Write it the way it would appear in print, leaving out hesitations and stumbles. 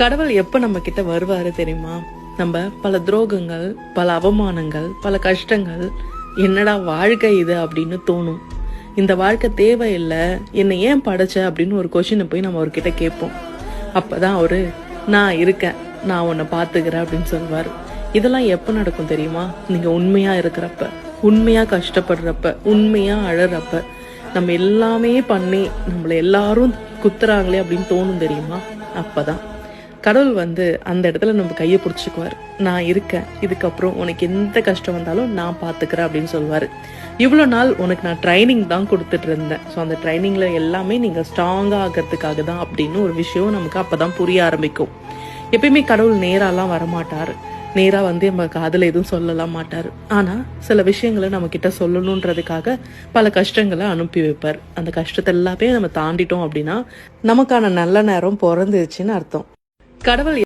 கடவுள் எப்ப நம்ம கிட்ட வருவாரு தெரியுமா? நம்ம பல துரோகங்கள், பல அவமானங்கள், பல கஷ்டங்கள், என்னடா வாழ்க்கை இது அப்படின்னு தோணும். இந்த வாழ்க்கை தேவையில்லை, என்னை ஏன் படைச்ச அப்படின்னு ஒரு கொஸ்டினை போய் நம்ம அவர்கிட்ட கேட்போம். அப்பதான் அவரு நான் இருக்கேன், நான் உன்னை பாத்துக்கிறேன் அப்படின்னு சொல்லுவாரு. இதெல்லாம் எப்ப நடக்கும் தெரியுமா? நீங்க உண்மையா இருக்கிறப்ப, உண்மையா கஷ்டப்படுறப்ப, உண்மையா அழறப்ப, நம்ம எல்லாமே பண்ணி நம்மள எல்லாரும் குத்துறாங்களே அப்படின்னு தோணும் தெரியுமா? அப்பதான் கடவுள் அந்த இடத்துல நம்ம கையை பிடிச்சிக்குவார். நான் இருக்கேன், இதுக்கப்புறம் உனக்கு எந்த கஷ்டம் வந்தாலும் நான் பார்த்துக்கிறேன் அப்படின்னு சொல்லுவார். இவ்வளோ நாள் உனக்கு நான் ட்ரைனிங் தான் கொடுத்துட்டு இருந்தேன். ஸோ அந்த ட்ரைனிங்கில் எல்லாமே நீங்கள் ஸ்ட்ராங்காக ஆகிறதுக்காக தான் அப்படின்னு ஒரு விஷயம் நமக்கு அப்போ தான் புரிய ஆரம்பிக்கும். எப்பயுமே கடவுள் நேராலாம் வரமாட்டார், நேராக நம்ம காதில் எதுவும் சொல்லலாம் மாட்டார். ஆனால் சில விஷயங்களை நம்ம கிட்ட சொல்லணுன்றதுக்காக பல கஷ்டங்களை அனுப்பி வைப்பார். அந்த கஷ்டத்தை எல்லாமே நம்ம தாண்டிட்டோம் அப்படின்னா நமக்கான நல்ல நேரம் பிறந்துச்சுன்னு அர்த்தம். கடவுள்